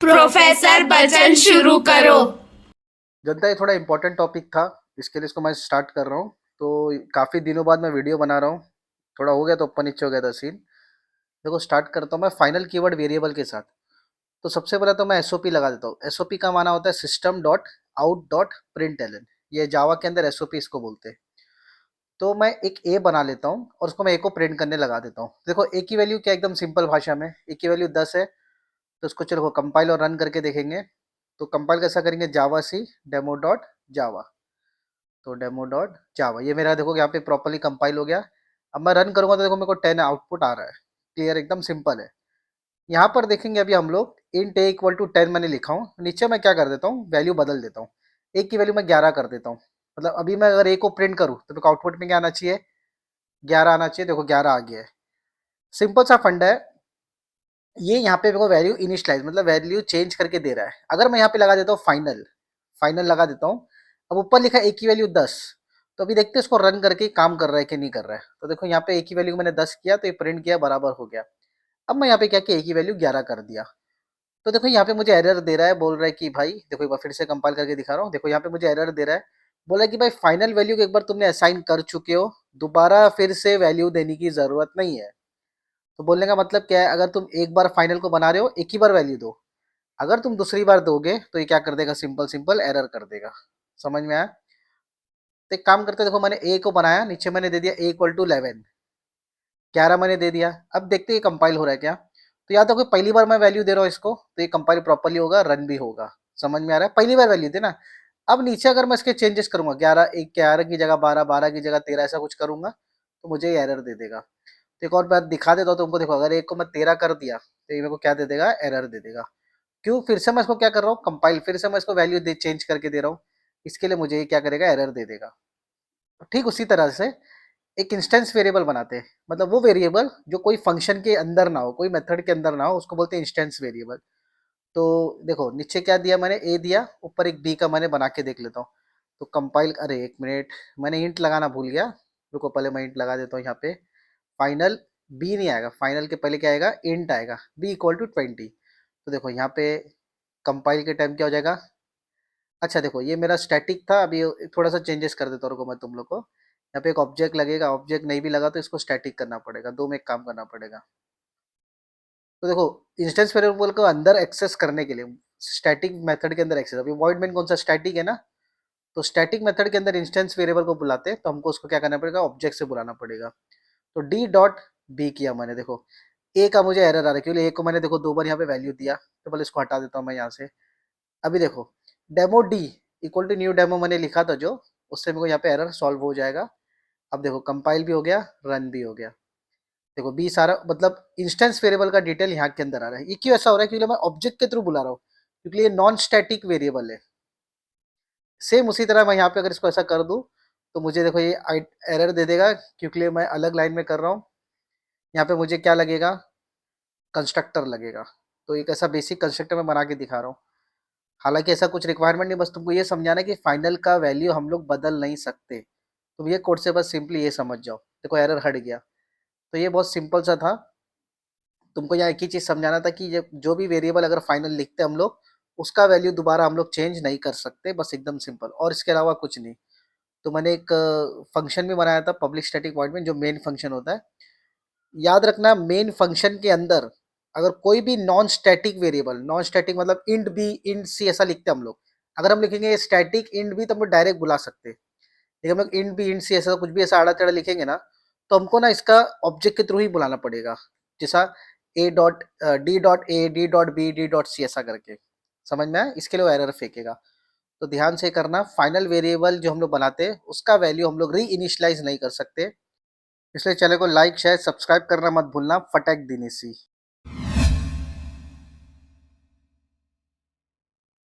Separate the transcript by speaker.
Speaker 1: Professor Bachchan शुरू करो।
Speaker 2: जनता ये थोड़ा इम्पोर्टेंट टॉपिक था, इसके लिए इसको मैं स्टार्ट कर रहा हूँ। तो काफ़ी दिनों बाद मैं वीडियो बना रहा हूँ, थोड़ा हो गया तो ऊपर नीचे हो गया था सीन। देखो स्टार्ट करता हूँ मैं फाइनल कीवर्ड वेरिएबल के साथ। तो सबसे पहले तो मैं एसओपी लगा देता हूँ। एसओपी का माना होता है system dot out dot println. ये जावा के अंदर एसओपी इसको बोलते हैं। तो मैं एक ए बना लेता हूँ और उसको मैं ए को प्रिंट करने लगा देता हूँ। देखो ए की वैल्यू क्या, एकदम सिंपल भाषा में ए की वैल्यू 10 है। तो इसको चलो कंपाइल और रन करके देखेंगे। तो कंपाइल कैसा करेंगे, जावा सी डेमो डॉट जावा। तो डेमो डॉट जावा ये मेरा देखो यहाँ पे प्रॉपर्ली कंपाइल हो गया। अब मैं रन करूंगा तो देखो मेरे को 10 आउटपुट आ रहा है। क्लियर, एकदम सिंपल है। यहाँ पर देखेंगे अभी हम लोग इंट ए इक्वल टू 10 मैंने लिखा हूँ, नीचे मैं क्या कर देता हूँ, वैल्यू बदल देता हूँ। ए की वैल्यू मैं 11 कर देता हूँ। मतलब अभी मैं अगर ए को प्रिंट करूँ तो मेरे को आउटपुट में क्या आना चाहिए, 11 आना चाहिए। देखो 11 आ गया है। सिंपल सा फंडा है ये। यहाँ पे मेरे को वैल्यू इनिशियलाइज मतलब वैल्यू चेंज करके दे रहा है। अगर मैं यहाँ पे लगा देता हूँ फाइनल, फाइनल लगा देता हूँ। अब ऊपर लिखा है ए की वैल्यू 10। तो अभी देखते हैं इसको रन करके काम कर रहा है कि नहीं कर रहा है। तो देखो यहाँ पे ए की वैल्यू मैंने 10 किया तो ये प्रिंट किया, बराबर हो गया। अब मैं यहाँ पे क्या किया, ए की वैल्यू 11 कर दिया। तो देखो यहाँ पे मुझे एरर दे रहा है, बोल रहा है कि भाई देखो एक बार फिर से कंपाइल करके दिखा रहा हूँ। देखो यहाँ पे मुझे एरर दे रहा है, बोला कि भाई फाइनल वैल्यू को एक बार तुमने असाइन कर चुके हो, दोबारा फिर से वैल्यू देने की जरूरत नहीं है। तो बोलने का मतलब क्या है, अगर तुम एक बार फाइनल को बना रहे हो एक ही बार वैल्यू दो। अगर तुम दूसरी बार दोगे तो ये क्या कर देगा, सिंपल सिंपल एरर कर देगा। समझ में आया। तो एक काम करते हैं, देखो मैंने ए को बनाया, नीचे मैंने दे दिया ए इक्वल टू 11, 11 मैंने दे दिया। अब देखते हैं कंपाइल हो रहा है क्या। तो या तो कोई पहली बार मैं वैल्यू दे रहा हूँ इसको तो ये कंपाइल प्रॉपर्ली होगा, रन भी होगा। समझ में आ रहा है, पहली बार वैल्यू देना। अब नीचे अगर मैं इसके चेंजेस करूंगा, 11 एक 11 की जगह 12, 12 की जगह 13 ऐसा कुछ करूंगा तो मुझे ये एरर दे देगा। तो एक और बात दिखा देता हूँ तुमको। देखो अगर एक को मैं 13 कर दिया तो ये मेरे को क्या दे देगा, एरर दे देगा। क्यों, फिर से मैं इसको क्या कर रहा हूँ, कंपाइल, फिर से मैं इसको वैल्यू दे चेंज करके दे रहा हूँ। इसके लिए मुझे ये क्या करेगा, एरर दे देगा। ठीक उसी तरह से एक इंस्टेंस वेरिएबल बनाते हैं। मतलब वो वेरिएबल जो कोई फंक्शन के अंदर ना हो, कोई मेथड के अंदर ना हो, उसको बोलते हैं इंस्टेंस वेरिएबल। तो देखो नीचे क्या दिया मैंने, ए दिया, ऊपर एक बी का मैंने बना के देख लेता हूँ। तो कंपाइल, अरे एक मिनट, मैंने इंट लगाना भूल गया। रुको पहले मैं इंट लगा देता हूँ यहाँ पे। फाइनल बी नहीं आएगा, फाइनल के पहले क्या आएगा, इंट आएगा, बी इक्वल टू 20। तो देखो यहाँ पे कंपाइल के टाइम क्या हो जाएगा। अच्छा देखो ये मेरा स्टैटिक था, अभी थोड़ा सा चेंजेस कर देता हूँ मैं तुम लोग को। यहाँ पे एक ऑब्जेक्ट लगेगा, ऑब्जेक्ट नहीं भी लगा तो इसको स्टैटिक करना पड़ेगा, दो में एक काम करना पड़ेगा। तो देखो इंस्टेंस वेरिएबल को अंदर एक्सेस करने के लिए स्टैटिक मेथड के अंदर एक्सेस, अभी वॉइड मेन कौन सा, स्टैटिक है ना। तो स्टैटिक मेथड के अंदर इंस्टेंस वेरिएबल को बुलाते हैं तो हमको उसको क्या करना पड़ेगा, ऑब्जेक्ट से बुलाना पड़ेगा। तो डी डॉट बी किया मैंने। देखो ए का मुझे एरर आ रहा है क्योंकि ए को मैंने देखो दो बार यहाँ पे वैल्यू दिया। तो पहले इसको हटा देता हूँ मैं यहाँ से। अभी देखो demo d equal to new demo मैंने लिखा था जो, उससे मेरे को यहाँ पे एरर सॉल्व हो जाएगा। अब देखो कंपाइल भी हो गया, रन भी हो गया। देखो बी सारा मतलब इंस्टेंस वेरिएबल का डिटेल यहाँ के अंदर आ रहा है। ये क्यों ऐसा हो रहा है, क्योंकि मैं ऑब्जेक्ट के थ्रू बुला रहा हूँ, क्योंकि ये नॉन स्टैटिक वेरिएबल है। सेम उसी तरह मैं यहाँ पे अगर इसको ऐसा कर दूँ तो मुझे देखो ये एरर दे देगा, क्योंकि मैं अलग लाइन में कर रहा हूँ। यहाँ पे मुझे क्या लगेगा, कंस्ट्रक्टर लगेगा। तो एक ऐसा बेसिक कंस्ट्रक्टर मैं बना के दिखा रहा हूँ। हालांकि ऐसा कुछ रिक्वायरमेंट नहीं, बस तुमको ये समझाना है कि फाइनल का वैल्यू हम लोग बदल नहीं सकते। तुम ये कोड से बस सिंपली ये समझ जाओ। देखो एरर हट गया। तो ये बहुत सिंपल सा था। तुमको यहाँ एक ही चीज़ समझाना था कि ये जो भी वेरिएबल अगर फाइनल लिखते हम लोग, उसका वैल्यू दोबारा हम लोग चेंज नहीं कर सकते, बस एकदम सिंपल, और इसके अलावा कुछ नहीं। तो मैंने एक फंक्शन भी बनाया था, पब्लिक स्टैटिक वॉइड में, जो मेन फंक्शन होता है। याद रखना मेन फंक्शन के अंदर अगर कोई भी non static variable, non static मतलब इंट बी इंट सी ऐसा लिखते हैं हम लोग। अगर हम लिखेंगे स्टैटिक इंट बी तो हम लोग डायरेक्ट बुला सकते हैं। लेकिन हम लोग इंट बी इंट सी ऐसा कुछ भी ऐसा आड़ा टेढ़ा लिखेंगे ना, तो हमको ना इसका ऑब्जेक्ट के थ्रू ही बुलाना पड़ेगा। जैसा a dot d dot a d dot b d dot c ऐसा करके। समझ में आया, इसके लिए वो एरर फेंकेगा। तो ध्यान से करना, फाइनल वेरिएबल जो हम लोग बनाते हैं उसका वैल्यू हम लोग री इनिशलाइज नहीं कर सकते। इसलिए चैनल को लाइक शेयर सब्सक्राइब करना मत भूलना। फटक दिनेसी।